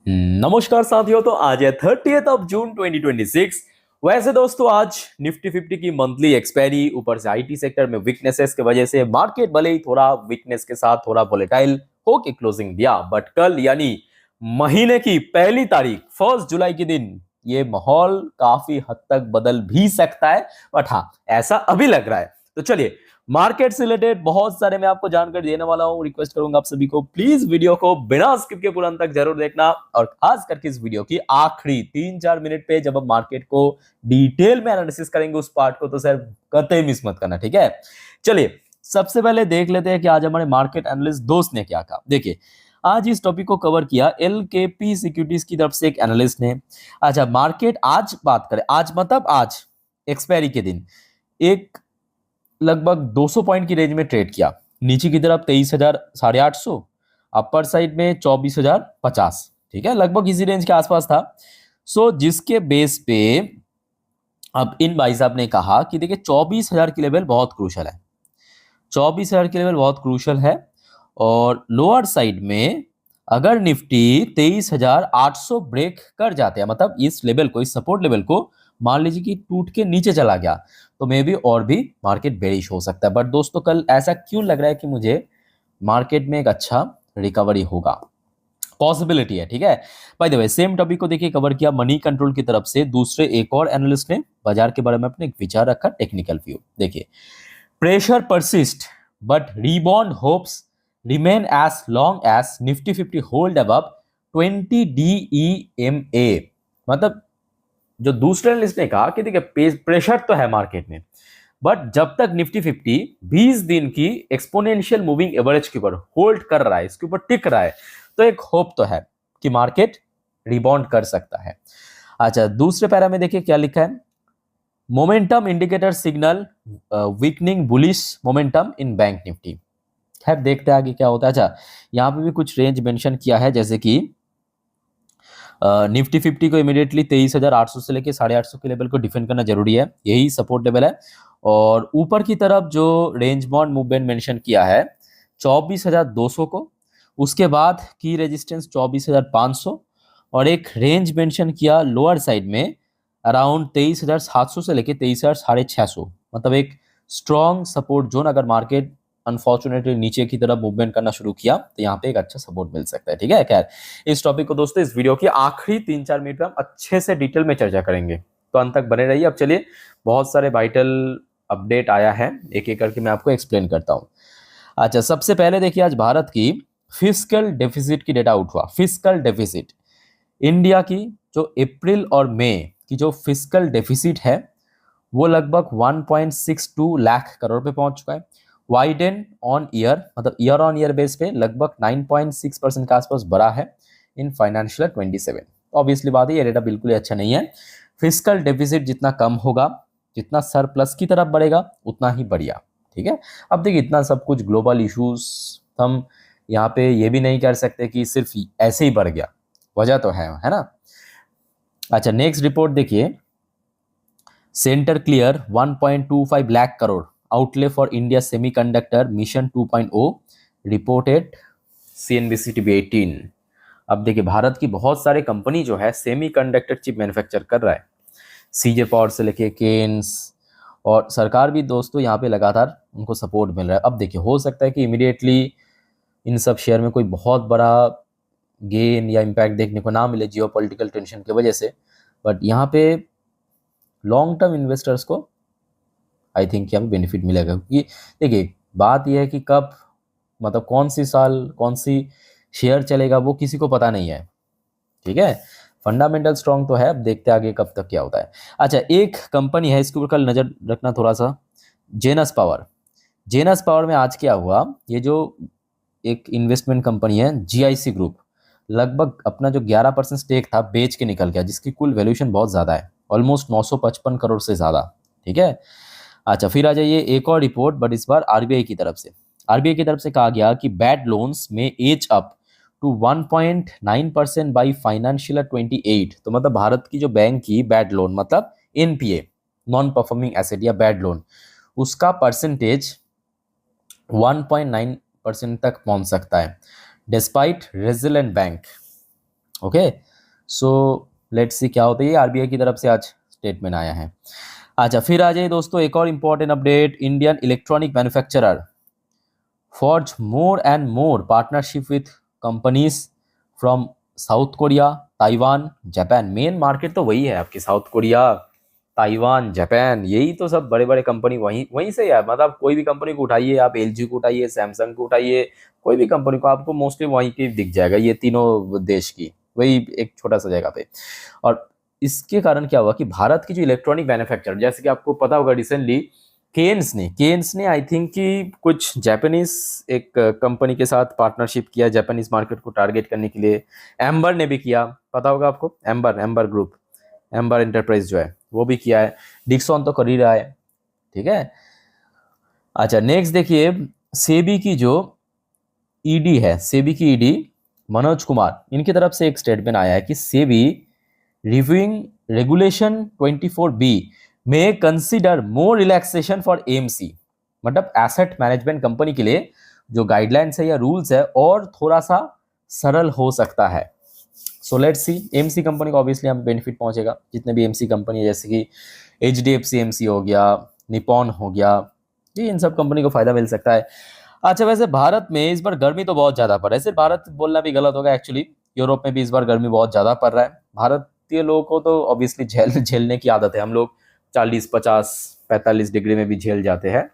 नमस्कार साथियों। तो आज है 30 जून 2026। वैसे दोस्तों आज निफ्टी 50 की मंथली एक्सपायरी, ऊपर से आईटी सेक्टर में वीकनेसेस की वजह से मार्केट भले ही थोड़ा वीकनेस के साथ थोड़ा वोलेटाइल होके क्लोजिंग दिया, बट कल यानी महीने की पहली तारीख 1 जुलाई के दिन ये माहौल काफी हद तक बदल भी सकता है। बट हाँ, ऐसा अभी लग रहा है। तो चलिए, मार्केट से रिलेटेड बहुत सारे मैं आपको जानकारी देने वाला हूं। रिक्वेस्ट करूंगा आप सभी को, प्लीज वीडियो को बिना स्किप के पूरा अंत तक जरूर देखना, और खास करके इस वीडियो की आखिरी 3-4 मिनट पे जब हम मार्केट को डिटेल में एनालिसिस करेंगे उस पार्ट को, तो सर कतई मिस मत करना, ठीक है। चलिए, सबसे पहले देख लेते हैं कि आज हमारे मार्केट एनालिस्ट दोस्त ने क्या कहा। देखिए, आज इस टॉपिक को कवर किया एलकेपी सिक्योरिटीज की तरफ से एक एनालिस्ट ने। अच्छा, मार्केट आज बात करें, आज मतलब आज एक्सपायरी के दिन एक लगभग 200 पॉइंट की रेंज में ट्रेड किया। नीचे की तरफ 23,850, अपर साइड में 24,050, ठीक है, लगभग इसी रेंज के आसपास था। सो जिसके बेस पे अब इन भाई साहब ने कहा कि देखिए 24,000 की लेवल बहुत क्रूशल है, 24,000 की लेवल बहुत क्रूशल है। और लोअर साइड में अगर निफ्टी 23,800 ब्रेक कर जाते हैं, मतलब इस लेवल को, इस सपोर्ट लेवल को मान लीजिए कि टूट के नीचे चला गया, तो मे बी और भी मार्केट बेरिश हो सकता है। बट दोस्तों, कल ऐसा क्यों लग रहा है कि मुझे मार्केट में एक अच्छा रिकवरी होगा, पॉसिबिलिटी है, ठीक है। By the way, same topic को देखिए कवर किया मनी कंट्रोल की तरफ से दूसरे एक और एनालिस्ट ने बाजार के बारे में अपने एक विचार रखा, टेक्निकल व्यू। देखिए, pressure persist but rebound hopes remain as long as Nifty 50 hold above 20 DEMA। मतलब जो दूसरे लिस्ट ने कहा कि देखिए प्रेशर तो है मार्केट में, बट जब तक निफ्टी 50 20 दिन की एक्सपोनेंशियल मूविंग एवरेज के ऊपर होल्ड कर रहा है, इसके ऊपर टिक रहा है, तो एक होप तो है कि मार्केट रिबाउंड कर सकता है। अच्छा, दूसरे पैरा में देखिए क्या लिखा है, momentum indicator signal weakening bullish momentum इन बैंक निफ्टी। खैर, देखते हैं आगे क्या होता है। अच्छा, यहाँ पे भी कुछ रेंज मेंशन किया है, जैसे कि निफ्टी 50 को इमीडिएटली 23,800 से लेके 850 के लेवल को डिफेंड करना जरूरी है, यही सपोर्ट लेवल है। और ऊपर की तरफ जो रेंज बाउंड मूवमेंट मेंशन किया है 24,200 को, उसके बाद की रेजिस्टेंस 24,500, और एक रेंज मेंशन किया लोअर साइड में अराउंड 23,700 से लेके 23,650, मतलब एक स्ट्रॉन्ग सपोर्ट जोन। अगर मार्केट अनफॉर्चुनेटली नीचे की तरफ मूवमेंट करना शुरू किया तो यहाँ पे एक अच्छा सपोर्ट मिल सकता है, ठीक है। खैर, इस टॉपिक को दोस्तों इस वीडियो की आखिरी 3-4 मिनट में हम अच्छे से डिटेल में चर्चा करेंगे, तो अंत तक बने रहिए। अब चलिए, बहुत सारे वाइटल अपडेट आया है, एक एक करके मैं आपको एक्सप्लेन करता हूँ। अच्छा, सबसे पहले देखिए, आज भारत की फिस्कल डेफिसिट की डेटा आउट हुआ। फिस्कल डेफिसिट इंडिया की जो अप्रैल और मई की जो फिस्कल डेफिसिट है वो लगभग 1.62 लाख करोड़ पे पहुंच चुका है। वाइडन ऑन ईयर, मतलब ईयर ऑन ईयर बेस पे लगभग 9.6% के आसपास बढ़ा है इन फाइनेंशियल 27। ऑब्वियसली बात है, ये डेटा बिल्कुल ही अच्छा नहीं है। फिस्कल डेफिसिट जितना कम होगा, जितना सरप्लस की तरफ बढ़ेगा, उतना ही बढ़िया, ठीक है। अब देखिए, इतना सब कुछ ग्लोबल इश्यूज, हम यहाँ पे ये भी नहीं कर सकते कि सिर्फ ऐसे ही बढ़ गया, वजह तो है ना। अच्छा, नेक्स्ट रिपोर्ट देखिए, centre clear 1.25 lakh crore outlay for India semiconductor mission 2.0 reported CNBC TV 18। अब देखिए, भारत की बहुत सारे कंपनी जो है सेमीकंडक्टर चिप मैन्युफैक्चर कर रहा है, सीजे पावर से लेके केन्स, और सरकार भी दोस्तों यहाँ पे लगातार उनको सपोर्ट मिल रहा है। अब देखिए, हो सकता है कि इमीडिएटली इन सब शेयर में कोई बहुत बड़ा गेन या इम्पैक्ट देखने को ना मिले जियोपॉलिटिकल टेंशन की वजह से, बट यहाँ पे लॉन्ग टर्म इन्वेस्टर्स को आई थिंक यहाँ पे बेनिफिट मिलेगा। क्योंकि देखिए, बात यह है कि कब, मतलब कौन सी साल कौन सी शेयर चलेगा वो किसी को पता नहीं है, ठीक है। फंडामेंटल स्ट्रॉन्ग तो है, अब देखते हैं आगे कब तक क्या होता है। अच्छा, एक कंपनी है, इसके ऊपर कल नजर रखना थोड़ा सा, जेनस पावर। जेनस पावर में आज क्या हुआ, ये जो एक इन्वेस्टमेंट कंपनी है GIC ग्रुप, लगभग अपना जो 11% स्टेक था बेच के निकल गया, जिसकी कुल वैल्यूएशन बहुत ज़्यादा है, ऑलमोस्ट 955 करोड़ से ज़्यादा, ठीक है। अच्छा, फिर आ जाइए एक और रिपोर्ट, बट इस बार RBI की तरफ से। RBI की तरफ से कहा गया कि बैड लोन्स में edge up to 1.9% by financial 28। तो मतलब भारत की जो बैंक की बैड लोन, मतलब NPA, नॉन परफॉर्मिंग एसेट या बैड लोन, उसका परसेंटेज 1.9% तक पहुंच सकता है, despite resilient bank. Okay, so let's see क्या होता है। ये आरबीआई की तरफ से आज स्टेटमेंट आया है। अच्छा, फिर आ जाइए दोस्तों एक और important update. Indian electronic manufacturer forge more and more partnership with companies from south Korea, Taiwan, Japan. Main market तो वही है आपकी, साउथ कोरिया, ताइवान, जापान, यही तो सब बड़े बड़े कंपनी वहीं वहीं से है। मतलब कोई भी कंपनी को उठाइए आप, एलजी को उठाइए, सैमसंग को उठाइए, कोई भी कंपनी को, आपको मोस्टली वहीं की दिख जाएगा, ये तीनों देश की, वही एक छोटा सा जगह पे। और इसके कारण क्या हुआ कि भारत की जो इलेक्ट्रॉनिक मैन्युफैक्चर, जैसे कि आपको पता होगा रिसेंटली केन्स ने आई थिंक कि कुछ जापानीज एक कंपनी के साथ पार्टनरशिप किया जापानीज मार्केट को टारगेट करने के लिए। एम्बर ने भी किया, पता होगा आपको, एम्बर ग्रुप, एम्बर एंटरप्राइज जो है वो भी किया है। डिक्सॉन तो कर ही रहा है, ठीक है। अच्छा, नेक्स्ट देखिए, सेबी की जो ईडी है, सेबी की ईडी मनोज कुमार, इनकी तरफ से एक स्टेटमेंट आया है कि सेबी रिव्यूइंग रेगुलेशन 24B में consider more relaxation for AMC, मतलब एसेट मैनेजमेंट कंपनी के लिए जो गाइडलाइंस है या रूल्स है और थोड़ा सा सरल हो सकता है। सो लेट्स सी, एमसी कंपनी को ऑब्वियसली यहाँ पे बेनिफिट पहुंचेगा, जितने भी एमसी कंपनी है, जैसे कि एचडीएफसी एमसी हो गया, निपॉन हो गया, ये इन सब कंपनी को फायदा मिल सकता है। अच्छा, वैसे भारत में इस बार गर्मी तो बहुत ज्यादा पड़ रहा है, सिर्फ भारत बोलना भी गलत होगा एक्चुअली, यूरोप में भी इस बार गर्मी बहुत ज्यादा पड़ रहा है। भारतीय लोगों को तो ऑब्वियसली झेलने की आदत है, हम लोग 40, 50, 45 डिग्री में भी झेल जाते हैं,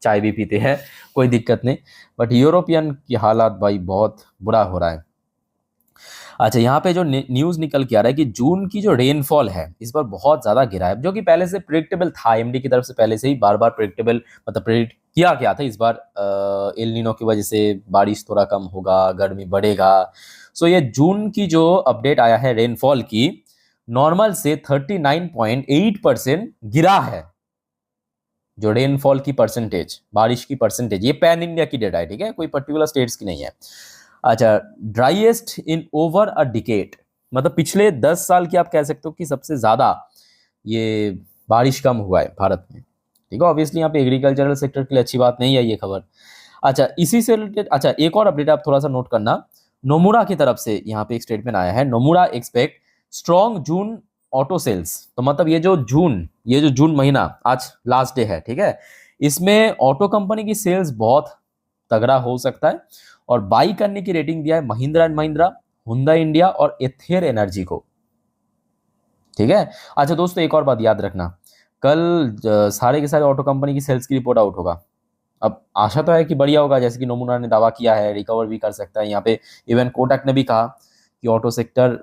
चाय भी पीते हैं, कोई दिक्कत नहीं। बट यूरोपियन की हालात भाई बहुत बुरा हो रहा है। अच्छा, यहाँ पे जो न्यूज़ निकल के आ रहा है कि जून की जो रेनफॉल है इस बार बहुत ज़्यादा गिरा है, जो कि पहले से प्रिडिक्टेबल था, एमडी की तरफ से पहले से ही बार बार प्रिडिक्टेबल, मतलब प्रिडिक्ट किया गया था। इस बार एल नीनो की वजह से बारिश थोड़ा कम होगा, गर्मी बढ़ेगा। सो ये जून की जो अपडेट आया है रेनफॉल की, नॉर्मल से 39.8% गिरा है, जो रेनफॉल की परसेंटेज, बारिश की परसेंटेज। ये पैन इंडिया की डेटा है, ठीक है, कोई पर्टिकुलर स्टेट्स की नहीं है। अच्छा, driest in over a decade, मतलब पिछले 10 साल की आप कह सकते हो कि सबसे ज्यादा ये बारिश कम हुआ है भारत में, ठीक है। ऑब्वियसली यहाँ पे एग्रीकल्चरल सेक्टर के लिए अच्छी बात नहीं है ये खबर। अच्छा, इसी से रिलेटेड अच्छा एक और अपडेट आप थोड़ा सा नोट करना, नोमुरा की तरफ से यहाँ पे एक स्टेटमेंट आया है, नोमुरा एक्सपेक्ट स्ट्रॉन्ग जून ऑटो सेल्स। तो मतलब ये जो जून महीना आज लास्ट डे है, ठीक है, इसमें ऑटो कंपनी की सेल्स बहुत तगड़ा हो सकता है। और बाई करने की रेटिंग दिया है Mahindra and Mahindra, Hyundai India और एथेर एनर्जी को, ठीक है। अच्छा दोस्तों, एक और बात याद रखना, कल सारे के सारे ऑटो कंपनी की सेल्स की रिपोर्ट आउट होगा। अब आशा तो है कि बढ़िया होगा, जैसे कि नोमुरा ने दावा किया है, रिकवर भी कर सकता है। यहाँ पे इवन कोटक ने भी कहा कि auto sector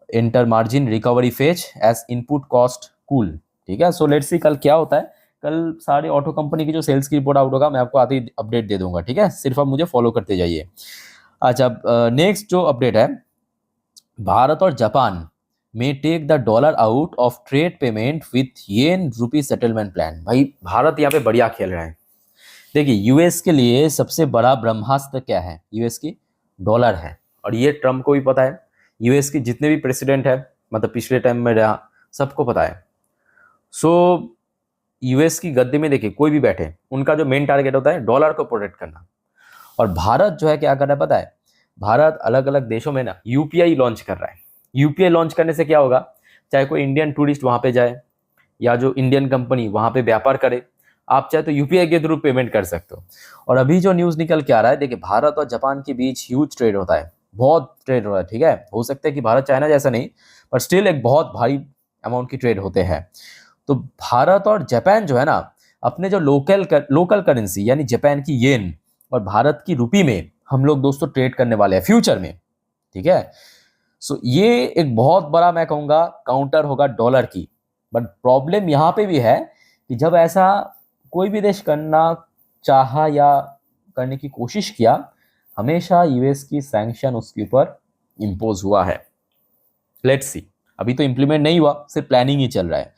enter margin recovery phase as input cost cool, ठीक है। सो लेट्स सी कल क्या होता है। कल सारे ऑटो कंपनी की जो सेल्स की रिपोर्ट आउट होगा, मैं आपको आते ही अपडेट दे दूंगा, ठीक है, सिर्फ आप मुझे फॉलो करते जाइए। अच्छा, नेक्स्ट जो अपडेट है, भारत और जापान में take the dollar out of trade payment with yen rupee settlement plan. भाई भारत यहाँ पे बढ़िया खेल रहा है। देखिए, यूएस के लिए सबसे बड़ा ब्रह्मास्त्र क्या है, यूएस की डॉलर है, और ये ट्रम्प को भी पता है, यूएस की जितने भी प्रेसिडेंट है, मतलब पिछले टाइम में रहा, सबको पता है। सो यूएस की गद्दी में देखिए कोई भी बैठे, उनका जो मेन टारगेट होता है डॉलर को प्रोटेक्ट करना। और भारत जो है क्या कर रहा है पता है, भारत अलग अलग देशों में ना यूपीआई लॉन्च कर रहा है। यूपीआई लॉन्च करने से क्या होगा, चाहे कोई इंडियन टूरिस्ट वहां पे जाए या जो इंडियन कंपनी वहां पे व्यापार करे, आप चाहे तो यूपीआई के थ्रू पेमेंट कर सकते हो। और अभी जो न्यूज निकल के आ रहा है, देखिए भारत और जापान के बीच ह्यूज ट्रेड होता है, बहुत ट्रेड हो रहा है, ठीक है। हो सकता है कि भारत चाइना जैसा नहीं, पर स्टिल एक बहुत भारी अमाउंट की ट्रेड होते हैं। तो भारत और जापान जो है ना, अपने जो लोकल करेंसी यानी जापान की येन और भारत की रुपी में हम लोग दोस्तों ट्रेड करने वाले हैं फ्यूचर में, ठीक है। सो ये एक बहुत बड़ा, मैं कहूँगा, काउंटर होगा डॉलर की। बट प्रॉब्लम यहाँ पे भी है कि जब ऐसा कोई भी देश करना चाहा या करने की कोशिश किया, हमेशा यूएस की सैंक्शन उसके ऊपर इम्पोज हुआ है। लेट्स सी, अभी तो इम्प्लीमेंट नहीं हुआ, सिर्फ प्लानिंग ही चल रहा है।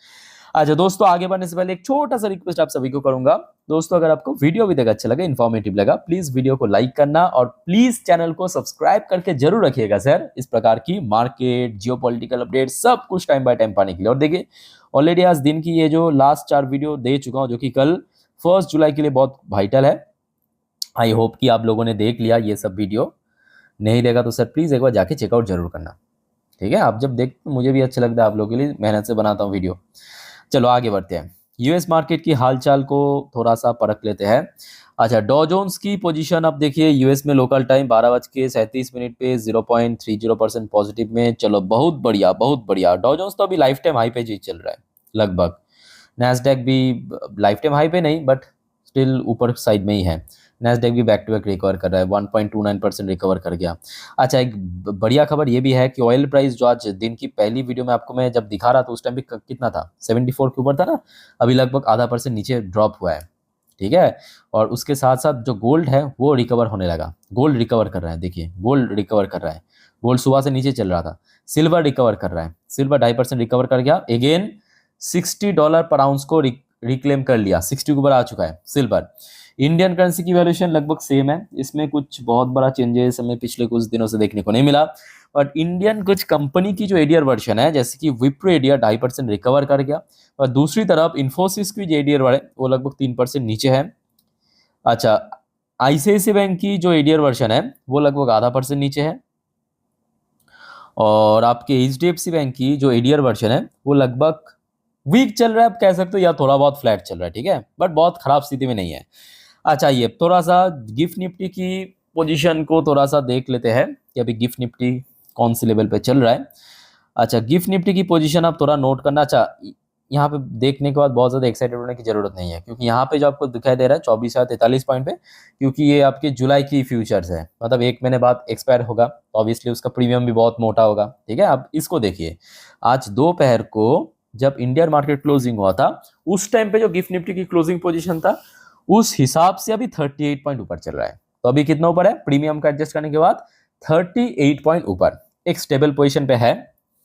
अच्छा दोस्तों, आगे बढ़ने से पहले एक छोटा सा रिक्वेस्ट आप सभी को करूंगा। दोस्तों, अगर आपको वीडियो अभी तक अच्छा लगा, इन्फॉर्मेटिव लगा, प्लीज वीडियो को लाइक करना और प्लीज चैनल को सब्सक्राइब करके जरूर रखिएगा सर, इस प्रकार की मार्केट, जियोपॉलिटिकल अपडेट सब कुछ टाइम बाय टाइम पाने के लिए। और देखिए, ऑलरेडी आज दिन की ये जो लास्ट 4 वीडियो दे चुका हूँ, जो कि कल 1 जुलाई के लिए बहुत वाइटल है। आई होप कि आप लोगों ने देख लिया ये सब वीडियो, नहीं देखा तो सर प्लीज एक बार जाके चेकआउट जरूर करना। ठीक है, आप जब देख मुझे भी अच्छा लगता है, आप लोगों के लिए मेहनत से बनाता हूँ वीडियो। चलो आगे बढ़ते हैं, यूएस मार्केट की हालचाल को थोड़ा सा परख लेते हैं। अच्छा, डॉ जोन्स की पोजीशन आप देखिए, यूएस में लोकल टाइम 12:37 पे 0.30% पॉजिटिव में। चलो बहुत बढ़िया बहुत बढ़िया, डॉ जोन्स तो अभी लाइफ टाइम हाई पे जी चल रहा है लगभग। नैस्डैक भी लाइफ टाइम हाई पे नहीं, बट स्टिल ऊपर साइड में ही है। नैस्डैक भी बैक टू बैक रिकवर कर रहा है, 1.29% रिकवर कर गया। अच्छा, एक बढ़िया खबर ये भी है कि ऑयल प्राइस जो आज दिन की पहली वीडियो में आपको मैं जब दिखा रहा था उस टाइम भी कितना था, 74 के ऊपर था ना, अभी लगभग ½ % नीचे ड्रॉप हुआ है। ठीक है, और उसके साथ साथ जो गोल्ड है वो रिकवर होने लगा, गोल्ड रिकवर कर रहा है, देखिए गोल्ड रिकवर कर रहा है। गोल्ड सुबह से नीचे चल रहा था। सिल्वर रिकवर कर रहा है, सिल्वर 2.5% रिकवर कर गया अगेन, $60 पर आउंस को रिक्लेम कर लिया, 60 के ऊपर आ चुका है सिल्वर। इंडियन करेंसी की वैल्यूएशन लगभग सेम है, इसमें कुछ बहुत बड़ा चेंजेस हमें पिछले कुछ दिनों से देखने को नहीं मिला। बट इंडियन कुछ कंपनी की जो एडीआर वर्जन है, जैसे कि विप्रो एडीआर 2.5% रिकवर कर गया, और दूसरी तरफ इन्फोसिस की जो एडीआर है वो लगभग 3% नीचे है। अच्छा, आईसीआईसीआई बैंक की जो एडीआर वर्जन है वो लगभग ½ % नीचे है, और आपके एचडीएफसी बैंक की जो एडीआर वर्जन है वो लगभग वीक चल रहा है, आप कह सकते हो, या थोड़ा बहुत फ्लैट चल रहा है। ठीक है, बट बहुत खराब स्थिति में नहीं है। अच्छा, ये थोड़ा सा गिफ्ट निफ्टी की पोजीशन को थोड़ा सा देख लेते हैं कि अभी गिफ्ट निफ्टी कौन सी लेवल पे चल रहा है। अच्छा, गिफ्ट निफ्टी की पोजीशन आप थोड़ा नोट करना। अच्छा, यहाँ पे देखने के बाद बहुत ज़्यादा एक्साइटेड होने की जरूरत नहीं है, क्योंकि यहाँ पे जो आपको दिखाई दे रहा है 24,43 पॉइंट पे, क्योंकि ये आपके जुलाई की फ्यूचर्स है, मतलब 1 महीने बाद एक्सपायर होगा, तो ऑब्वियसली उसका प्रीमियम भी बहुत मोटा होगा। ठीक है, आप इसको देखिए, आज दोपहर को जब इंडियन मार्केट क्लोजिंग हुआ था उस टाइम पे जो गिफ्ट निफ्टी की क्लोजिंग पोजीशन था उस हिसाब से अभी 38 पॉइंट ऊपर चल रहा है। तो अभी कितना ऊपर है प्रीमियम का एडजस्ट करने के बाद? 38 पॉइंट ऊपर, एक स्टेबल पोजीशन पे है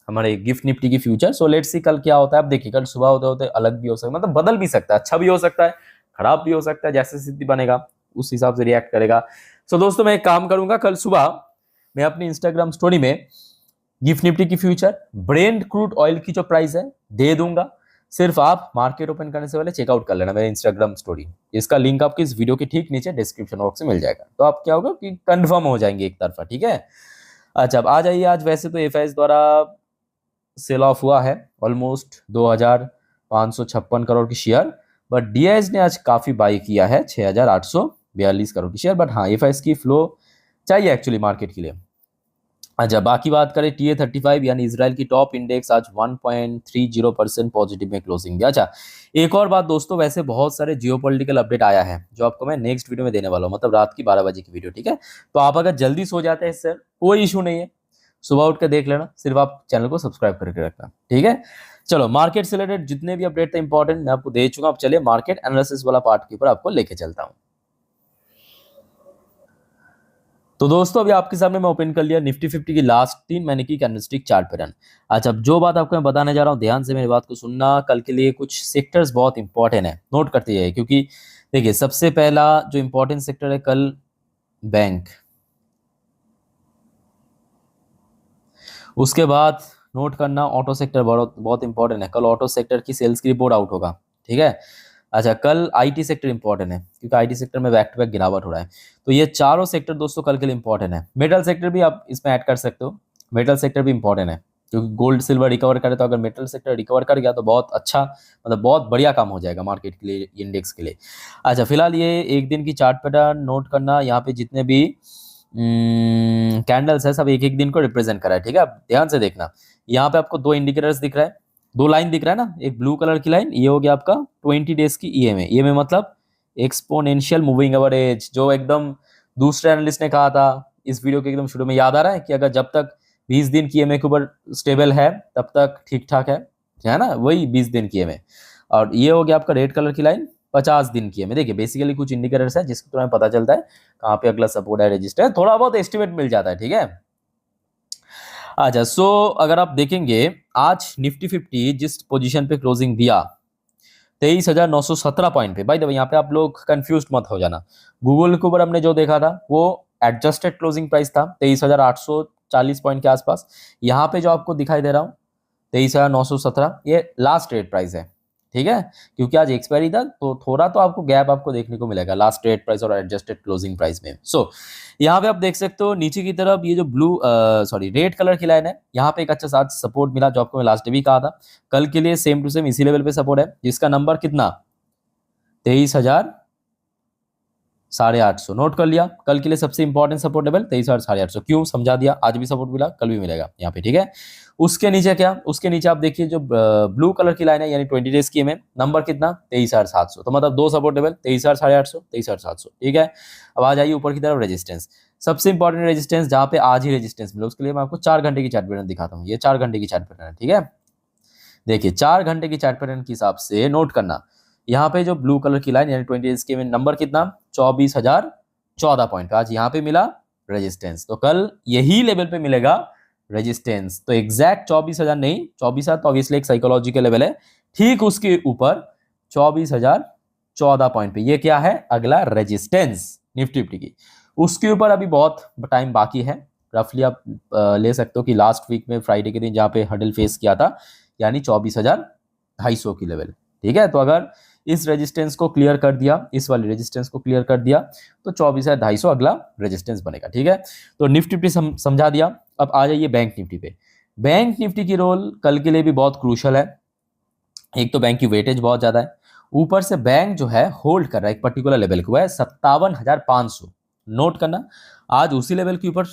हमारे गिफ्ट निफ्टी की फ्यूचर। सो लेट्स सी कल क्या होता है। आप देखिए, कल सुबह होते होते अलग भी हो सकता है, मतलब बदल भी सकता है, अच्छा भी हो सकता है, खराब भी हो सकता है, जैसे स्थिति बनेगा उस हिसाब से रिएक्ट करेगा। सो दोस्तों, मैं एक काम करूंगा, कल सुबह मैं अपनी इंस्टाग्राम स्टोरी में गिफ्ट निफ्टी की फ्यूचर, ब्रेंट क्रूड ऑयल की जो प्राइस है दे दूंगा। सिर्फ आप मार्केट ओपन करने से पहले चेकआउट कर लेना मेरे इंस्टाग्राम स्टोरी, इसका लिंक आपको इस वीडियो के ठीक नीचे डिस्क्रिप्शन बॉक्स में मिल जाएगा। तो आप क्या होगा कि कंफर्म हो जाएंगे एक तरफा। ठीक है, अच्छा अब आ जाइए। आज वैसे तो एफआईएस द्वारा सेल ऑफ हुआ है ऑलमोस्ट 2,556 करोड़ की शेयर, बट डीआईएस ने आज काफी बाई किया है 6,842 करोड़ की शेयर। बट हाँ, एफआईएस की फ्लो चाहिए एक्चुअली मार्केट के लिए। अच्छा, बाकी बात करें TA35 यानी इजराइल की टॉप इंडेक्स आज 1.30% पॉजिटिव में क्लोजिंग दिया। अच्छा, एक और बात दोस्तों, वैसे बहुत सारे जियोपॉलिटिकल अपडेट आया है जो आपको मैं नेक्स्ट वीडियो में देने वाला हूँ, मतलब रात की 12 बजे की वीडियो। ठीक है, तो आप अगर जल्दी सो जाते हैं इससे कोई इशू नहीं है, सुबह उठ के देख लेना, सिर्फ आप चैनल को सब्सक्राइब करके रखना। ठीक है, चलो मार्केट से रिलेटेड जितने भी अपडेट थे इंपॉर्टेंट मैं आपको दे चुका हूं। अब चलिए मार्केट एनालिसिस वाला पार्ट के ऊपर आपको लेके चलता हूं। तो दोस्तों, अभी आपके सामने मैं ओपन कर लिया निफ्टी 50 की लास्ट 3 महीने की कैंडलस्टिक चार्ट पैटर्न। अच्छा, अब जो बात आपको मैं बताने जा रहा हूँ ध्यान से मेरी बात को सुनना, कल के लिए कुछ सेक्टर्स बहुत इंपॉर्टेंट है, नोट करते जाइए। क्योंकि देखिए, सबसे पहला जो इंपॉर्टेंट सेक्टर है कल बैंक, उसके बाद नोट करना ऑटो सेक्टर बहुत बहुत इंपॉर्टेंट है, कल ऑटो सेक्टर की सेल्स की रिपोर्ट आउट होगा। ठीक है, अच्छा कल आईटी सेक्टर इंपॉर्टेंट है, क्योंकि आईटी सेक्टर में बैक टू बैक गिरावट हो रहा है। तो ये चारों सेक्टर दोस्तों कल के लिए इंपॉर्टेंट है। मेटल सेक्टर भी आप इसमें ऐड कर सकते हो, मेटल सेक्टर भी इंपॉर्टेंट है, क्योंकि गोल्ड सिल्वर रिकवर करे, तो अगर मेटल सेक्टर रिकवर कर गया तो बहुत अच्छा, मतलब बहुत बढ़िया काम हो जाएगा मार्केट के लिए, इंडेक्स के लिए। अच्छा, फिलहाल ये एक दिन की चार्ट पैटर्न नोट करना, यहाँ पे जितने भी कैंडल्स है सब एक एक दिन को रिप्रेजेंट कर रहा है। ठीक है, आप ध्यान से देखना, यहाँ पे आपको दो इंडिकेटर्स दिख रहा है, दो लाइन दिख रहा है ना, एक ब्लू कलर की लाइन, ये हो गया आपका 20 डेज की ईएमए। ईएमए मतलब एक्सपोनेंशियल मूविंग एवरेज, जो एकदम दूसरे एनालिस्ट ने कहा था इस वीडियो के एकदम शुरू में, याद आ रहा है कि अगर जब तक 20 दिन की ईएमए के ऊपर स्टेबल है तब तक ठीक ठाक है ना, वही 20 दिन की ईएमए। और ये हो गया आपका रेड कलर की लाइन 50 दिन की ईएमए। देखिए, बेसिकली कुछ इंडिकेटर्स है जिसके तुम्हें पता चलता है कहाँ पे अगला सपोर्ट है, रजिस्टर है, थोड़ा बहुत एस्टिमेट मिल जाता है। ठीक है, अच्छा सो अगर आप देखेंगे आज निफ्टी 50 जिस पोजीशन पे क्लोजिंग दिया 23,917 पॉइंट पे, भाई देखो यहाँ पे आप लोग कंफ्यूज मत हो जाना, गूगल के ऊपर हमने जो देखा था वो एडजस्टेड क्लोजिंग प्राइस था 23,840 पॉइंट के आसपास। यहाँ पे जो आपको दिखाई दे रहा हूँ 23,917, ये लास्ट ट्रेड प्राइस है। ठीक है, क्योंकि आज एक्सपायरी था तो थोड़ा तो आपको गैप आपको देखने को मिलेगा लास्ट ट्रेड प्राइस और एडजस्टेड क्लोजिंग प्राइस में। सो यहाँ पे आप देख सकते हो नीचे की तरफ ये जो रेड कलर की लाइन है, यहाँ पे एक अच्छा साथ सपोर्ट मिला जो आपको मैं लास्ट डे भी कहा था। कल के लिए सेम टू सेम इसी लेवल पे सपोर्ट है, जिसका नंबर कितना 23,850 नोट कर लिया। कल के लिए सबसे इंपॉर्टेंट सपोर्ट लेवल 23,850, क्यों समझा दिया, आज भी सपोर्ट मिला कल भी मिलेगा यहाँ पे, ठीक है। उसके नीचे क्या, उसके नीचे आप देखिए जो ब्लू कलर की लाइन है यानी 20 डेज की में नंबर कितना 23,700, तो मतलब दो सपोर्ट लेवल 23,850 23,700, ठीक है। अब आ जाइए ऊपर की तरफ रेजिस्टेंस, सबसे इंपॉर्टेंट रेजिस्टेंस जहां पे आज ही रेजिस्टेंस मिला, उसके लिए मैं आपको 4 घंटे की चार्ट पैटर्न दिखाता हूँ। ये 4 घंटे की चार्ट पैटर्न है, ठीक है। देखिए 4 घंटे की चार्ट पैटर्न के हिसाब से नोट करना, यहाँ पे जो ब्लू कलर की लाइन यानी 20 डेज के में नंबर कितना 24,014 पॉइंट पे आज यहाँ पे मिला रेजिस्टेंस, तो कल यही लेवल पे मिलेगा रेजिस्टेंस। तो एग्जैक्ट 24,000 नहीं, 24,000 तो ऑब्वियसली एक साइकोलॉजिकल लेवल है, ठीक उसके ऊपर 24,014 पॉइंट पे ये क्या है अगला रेजिस्टेंस निफ्टी की। उसके ऊपर अभी बहुत टाइम बाकी है, रफली आप ले सकते हो कि लास्ट वीक में फ्राइडे के दिन जहाँ पे हडल फेस किया था यानी 24,250 की लेवल, ठीक है। तो अगर इस रेजिस्टेंस को क्लियर कर दिया, इस वाली रेजिस्टेंस को क्लियर कर दिया तो 24,250 अगला रेजिस्टेंस बनेगा, ठीक है। तो निफ्टी समझा दिया। अब आ जाइए बैंक निफ्टी पे। बैंक निफ्टी की रोल कल के लिए भी बहुत क्रूशल है। एक तो बैंक की वेटेज बहुत ज्यादा है, ऊपर से बैंक जो है होल्ड कर रहा है एक पर्टिकुलर लेवल को, है 57,500, नोट करना। आज उसी लेवल के ऊपर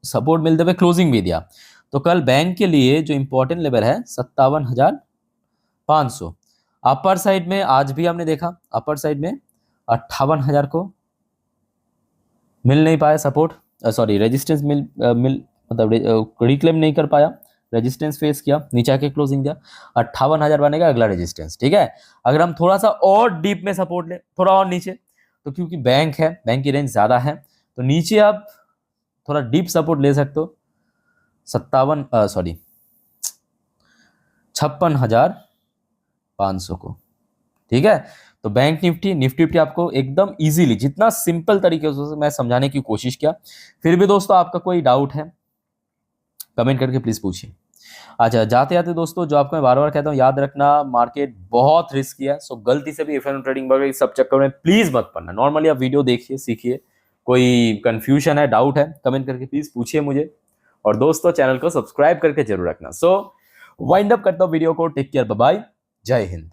सपोर्ट मिलते हुए क्लोजिंग भी दिया, तो कल बैंक के लिए जो इंपॉर्टेंट लेवल है 57,500। अपर साइड में आज भी हमने देखा, अपर साइड में 58,000 को मिल नहीं पाया सपोर्ट, सॉरी रेजिस्टेंस मतलब रिक्लेम नहीं कर पाया, रेजिस्टेंस फेस किया, नीचे आके क्लोजिंग दिया, 58,000 बनेगा अगला रेजिस्टेंस, ठीक है। अगर हम थोड़ा सा और डीप में सपोर्ट ले, थोड़ा और नीचे, तो क्योंकि बैंक है, बैंक की रेंज ज्यादा है, तो नीचे आप थोड़ा डीप सपोर्ट ले सकते हो 56,500 को, ठीक है। तो बैंक निफ्टी आपको एकदम इजीली, जितना सिंपल तरीके से मैं समझाने की कोशिश किया, फिर भी दोस्तों आपका कोई डाउट है कमेंट करके प्लीज पूछिए। अच्छा जाते जाते दोस्तों जो आपको मैं बार बार कहता हूँ याद रखना, मार्केट बहुत रिस्की है, सो गलती से भी एफएनओ ट्रेडिंग वगैरह इस सब चक्कर में प्लीज मत पड़ना। नॉर्मली आप वीडियो देखिए, सीखिए, कोई कंफ्यूजन है, डाउट है, कमेंट करके प्लीज पूछिए मुझे, और दोस्तों चैनल को सब्सक्राइब करके जरूर रखना। सो वाइंड अप करता हूँ वीडियो को, टेक केयर, बाय बाय, जय हिंद।